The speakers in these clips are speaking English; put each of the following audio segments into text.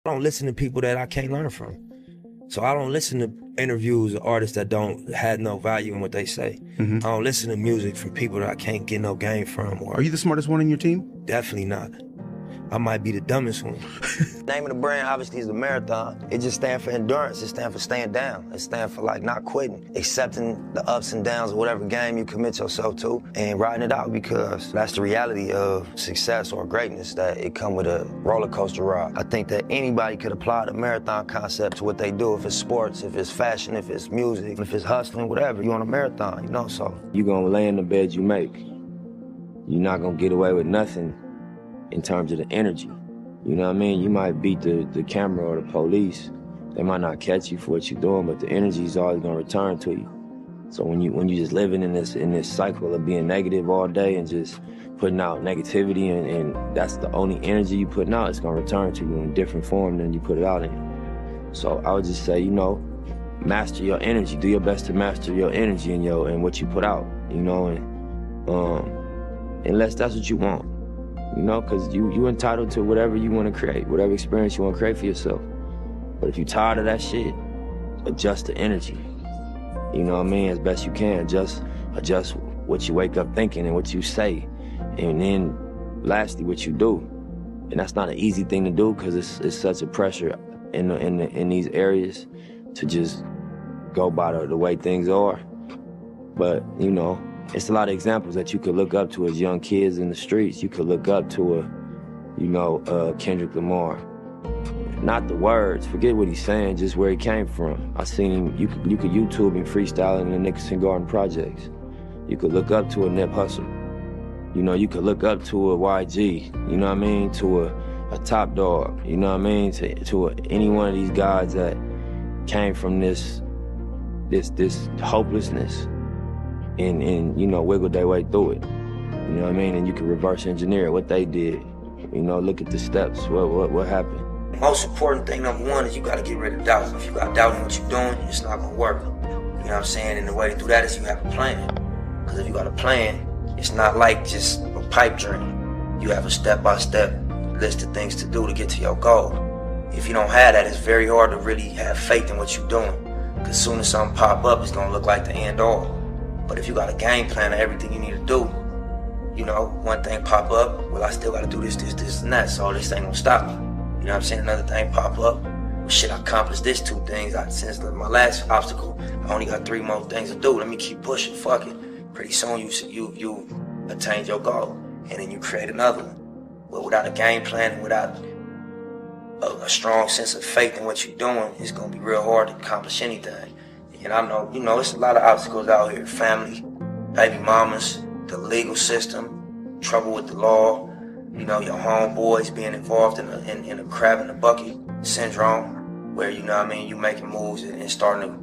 I don't listen to people that I can't learn from. So I don't listen to interviews of artists that don't have no value in what they say. I don't listen to music from people that I can't get no game from. Are you the smartest one on your team? Definitely not. I might be the dumbest one. Name of the brand obviously is the marathon. It just stands for endurance. It stands for staying down. It stands for like not quitting, accepting the ups and downs of whatever game you commit yourself to and riding it out, because that's the reality of success or greatness, that it come with a roller coaster ride. I think that anybody could apply the marathon concept to what they do, if it's sports, if it's fashion, if it's music, if it's hustling, whatever. You on a marathon, you know, so. You're gonna lay in the bed you make. You're not gonna get away with nothing in terms of the energy. You know what I mean? You might beat the camera or the police. They might not catch you for what you're doing, but the energy is always gonna return to you. So when you just living in this cycle of being negative all day and just putting out negativity, and that's the only energy you putting out, it's gonna return to you in a different form than you put it out in. So I would just say, you know, master your energy. Do your best to master your energy and what you put out, you know, and unless that's what you want. You know, because you entitled to whatever you want to create, whatever experience you want to create for yourself. But if you're tired of that shit, adjust the energy. You know what I mean? As best you can. Adjust what you wake up thinking and what you say. And then lastly, what you do. And that's not an easy thing to do, because it's such a pressure in these areas to just go by the way things are. But, you know, it's a lot of examples that you could look up to as young kids in the streets. You could look up to Kendrick Lamar. Not the words, forget what he's saying, just where he came from. I seen him, you could YouTube him freestyling in the Nicholson Garden projects. You could look up to a Nip Hustle. You know, you could look up to a YG, you know what I mean, to a Top Dog, you know what I mean, to any one of these guys that came from this hopelessness. And you know, wiggle their way through it. You know what I mean? And you can reverse engineer what they did. You know, look at the steps, what happened. The most important thing, number one, is you gotta get rid of doubt. If you got doubt in what you're doing, it's not gonna work. You know what I'm saying? And the way to do that is you have a plan. Because if you got a plan, it's not like just a pipe dream. You have a step-by-step list of things to do to get to your goal. If you don't have that, it's very hard to really have faith in what you're doing. Because as soon as something pop up, it's gonna look like the end all. But if you got a game plan of everything you need to do, you know, one thing pop up, well, I still gotta do this, and that, so this ain't gonna stop me. You know what I'm saying? Another thing pop up, well, shit, I accomplished this 2 things. Since my last obstacle, I only got 3 more things to do. Let me keep pushing, fuck it. Pretty soon you attained your goal, and then you create another one. But without a game plan and without a strong sense of faith in what you're doing, it's gonna be real hard to accomplish anything. And I know, you know, there's a lot of obstacles out here. Family, baby mamas, the legal system, trouble with the law, you know, your homeboys being involved in a crab in the bucket syndrome, where, you know what I mean, you making moves and starting to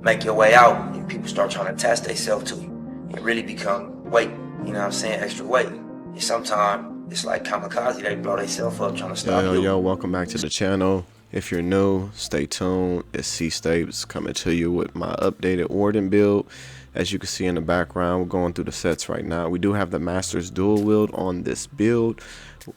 make your way out, and people start trying to attach themselves to you and really become weight, you know what I'm saying, extra weight. And sometimes it's like kamikaze, they blow themselves up trying to stop you. Yo, welcome back to the channel. If you're new, stay tuned. It's C-Stapes coming to you with my updated Warden build. As you can see in the background, we're going through the sets right now. We do have the Master's Dual Wield on this build.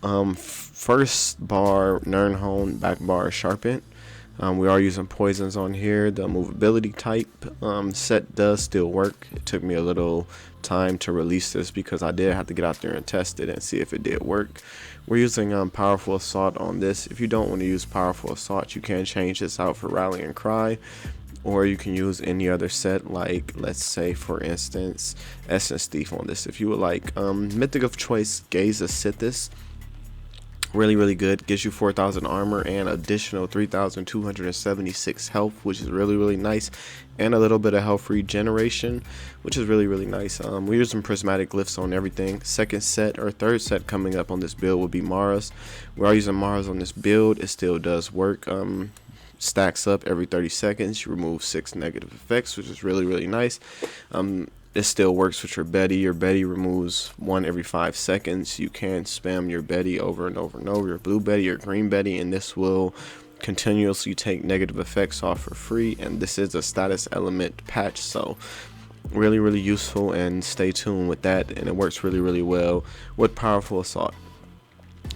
First bar, Nernhone, back bar, Sharpened. We are using poisons on here. The movability type set does still work. It took me a little time to release this because I did have to get out there and test it and see if it did work. We're using Powerful Assault on this. If you don't want to use Powerful Assault, you can change this out for Rallying Cry, or you can use any other set, like, let's say, for instance, Essence Thief on this. If you would like, Mythic of Choice, Gaze Asithis. Really good. Gives you 4,000 armor and additional 3,276 health, which is really nice, and a little bit of health regeneration, which is really nice. We're using prismatic glyphs on everything. Second set or third set coming up on this build will be Mara's. We are using Mara's on this build. It still does work. Stacks up every 30 seconds. You remove 6 negative effects, which is really nice. It still works with your Betty. Your Betty removes 1 every 5 seconds. You can spam your Betty over and over, your blue Betty or green Betty, and this will continuously take negative effects off for free. And this is a status element patch, so really useful, and stay tuned with that. And it works really well with Powerful Assault.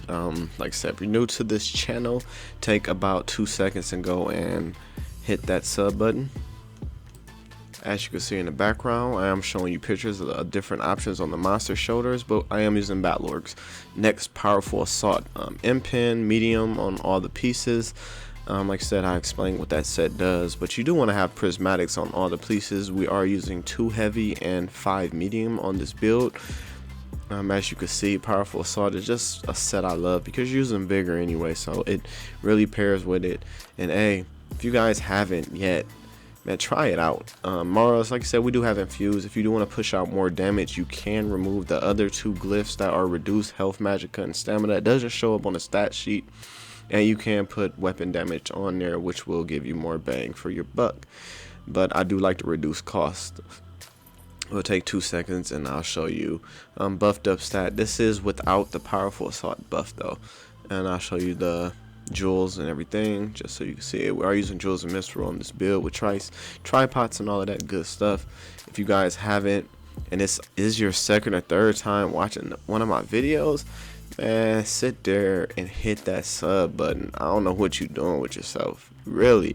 Like I said, if you're new to this channel, take about 2 seconds and go and hit that sub button. As you can see in the background, I am showing you pictures of the different options on the monster shoulders, but I am using battle orcs. Next, powerful assault, M-pin, medium on all the pieces. Like I said, I explained what that set does, but you do want to have prismatics on all the pieces. We are using 2 heavy and 5 medium on this build. As you can see, powerful assault is just a set I love because you're using vigor anyway, so it really pairs with it. And hey, if you guys haven't yet, man, try it out. Maros, like I said, we do have infuse. If you do want to push out more damage, you can remove the other 2 glyphs that are reduced health, magicka, and stamina. It does just show up on the stat sheet, and you can put weapon damage on there, which will give you more bang for your buck. But I do like to reduce cost. It'll take 2 seconds and I'll show you buffed up stat. This is without the powerful assault buff though, and I'll show you the jewels and everything just so you can see it. We are using jewels and mystery on this build with tripods and all of that good stuff. If you guys haven't, and this is your second or third time watching one of my videos, man, sit there and hit that sub button. I don't know what you're doing with yourself. Really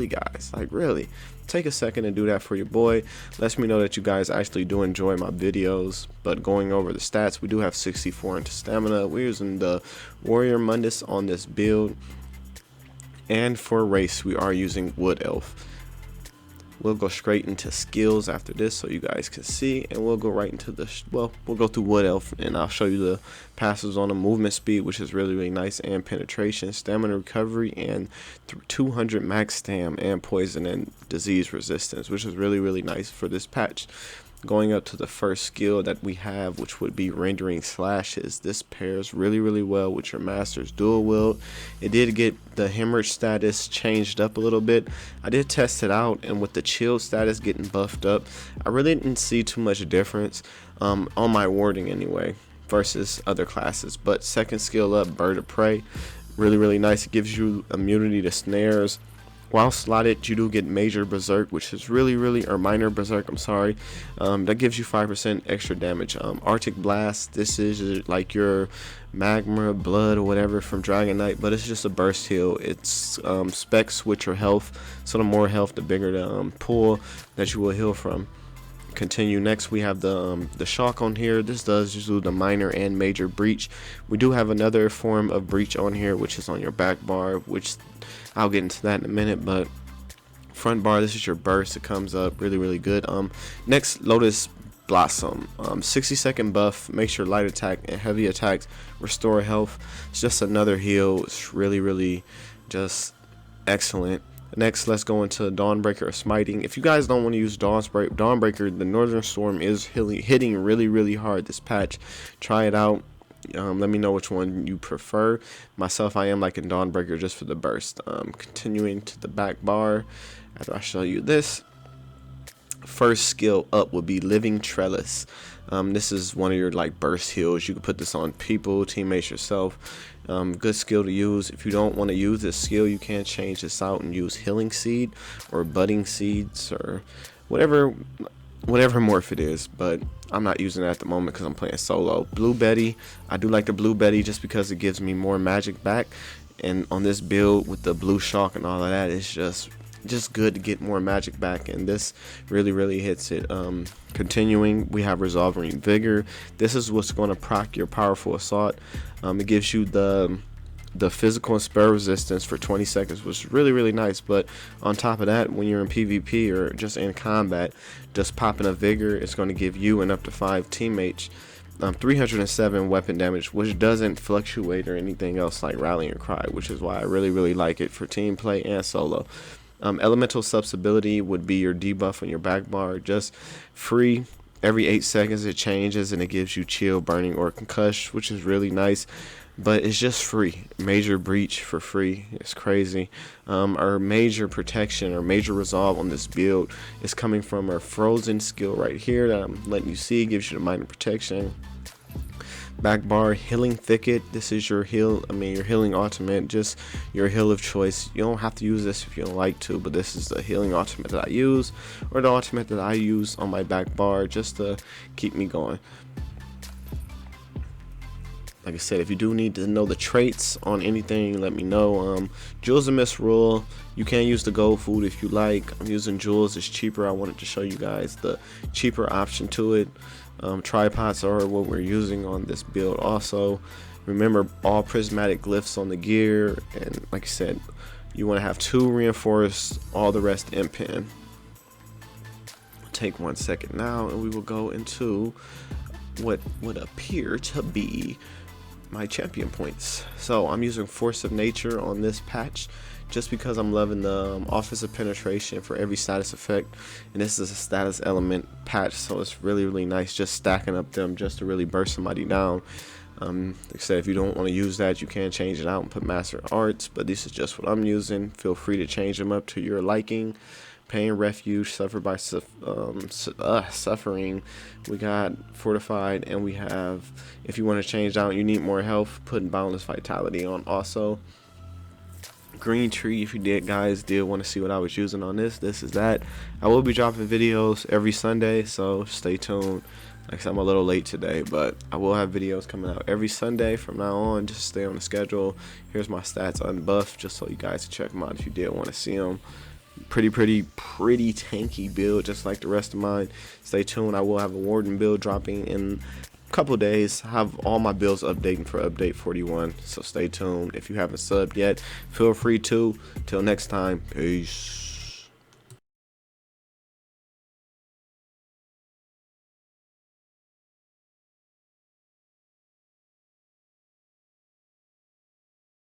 guys, like really take a second and do that for your boy. Lets me know that you guys actually do enjoy my videos. But going over the stats, we do have 64 into stamina. We're using the warrior mundus on this build, and for race we are using wood elf. We'll go straight into skills after this so you guys can see, and we'll go right into the, well, we'll go through wood elf and I'll show you the passives on the movement speed, which is really nice, and penetration, stamina recovery, and 200 max stam, and poison and disease resistance, which is really nice for this patch. Going up to the first skill that we have, which would be rendering slashes. This pairs really well with your master's dual wield. It did get the hemorrhage status changed up a little bit. I did test it out, and with the chill status getting buffed up, I really didn't see too much difference on my warding anyway versus other classes. But second skill up, bird of prey, really nice. It gives you immunity to snares. While slotted, you do get major berserk, which is really or minor berserk, I'm sorry. That gives you 5% extra damage. Arctic blast, this is like your magma blood or whatever from Dragon Knight, but it's just a burst heal. It's specs with your health, so the more health, the bigger the pool that you will heal from. Continue. Next we have the shock on here. This does just do the minor and major breach. We do have another form of breach on here, which is on your back bar, which I'll get into that in a minute. But front bar, this is your burst. It comes up really good. Next, Lotus Blossom, 60-second buff, makes your light attack and heavy attacks restore health. It's just another heal. It's really just excellent. Next, let's go into Dawnbreaker or Smiting. If you guys don't want to use Dawnbreaker, the Northern Storm is hitting really hard this patch. Try it out. Let me know which one you prefer. Myself, I am liking Dawnbreaker just for the burst. Continuing to the back bar, after I show you this, first skill up would be Living Trellis. This is one of your like burst heals. You can put this on people, teammates, yourself. Good skill to use. If you don't want to use this skill, you can change this out and use Healing Seed or Budding Seeds or whatever morph it is, but I'm not using it at the moment because I'm playing solo. Blue Betty, I do like the Blue Betty just because it gives me more magic back, and on this build with the blue shock and all of that, it's just good to get more magic back, and this really hits it. Continuing, we have Resolving Vigor. This is what's going to proc your powerful assault. It gives you the physical and spell resistance for 20 seconds, which is really nice. But on top of that, when you're in PvP or just in combat, just popping a vigor, it's going to give you and up to 5 teammates 307 weapon damage, which doesn't fluctuate or anything else like Rallying Cry, which is why I really like it for team play and solo. Elemental Subsibility would be your debuff on your back bar, just free. Every 8 seconds it changes and it gives you chill, burning, or concuss, which is really nice, but it's just free. Major breach for free, it's crazy. Our major protection or major resolve on this build is coming from our frozen skill right here that I'm letting you see. Gives you the minor protection. Back bar, Healing Thicket. This is your your healing ultimate, just your heal of choice. You don't have to use this if you don't like to, but this is the healing ultimate that I use, or the ultimate that I use on my back bar just to keep me going. like I said, if you do need to know the traits on anything, let me know. Jewels and misrule, you can use the gold food if you like. I'm using jewels, it's cheaper. I wanted to show you guys the cheaper option to it. Tripods are what we're using on this build also. Remember, all prismatic glyphs on the gear, and like I said, you want to have 2 reinforced, all the rest in pin. Take 1 second now, and we will go into what would appear to be my champion points. So I'm using Force of Nature on this patch just because I'm loving the offensive penetration for every status effect, and this is a status element patch, so it's really nice just stacking up them just to really burst somebody down. Like I said, if you don't want to use that, you can change it out and put Master Arts, but this is just what I'm using. Feel free to change them up to your liking. Pain, Refuge, Suffered by Suffering. We got Fortified, and we have, if you want to change out, you need more health, putting Boundless Vitality on also. Green Tree, if you did want to see what I was using on this is that. I will be dropping videos every Sunday, so stay tuned. Like I said, I'm a little late today, but I will have videos coming out every Sunday from now on. Just stay on the schedule. Here's my stats unbuffed, just so you guys can check them out if you did want to see them. Pretty tanky build, just like the rest of mine. Stay tuned. I will have a warden build dropping in a couple days. I have all my builds updating for update 41, so stay tuned. If you haven't subbed yet, feel free to. Till next time, peace.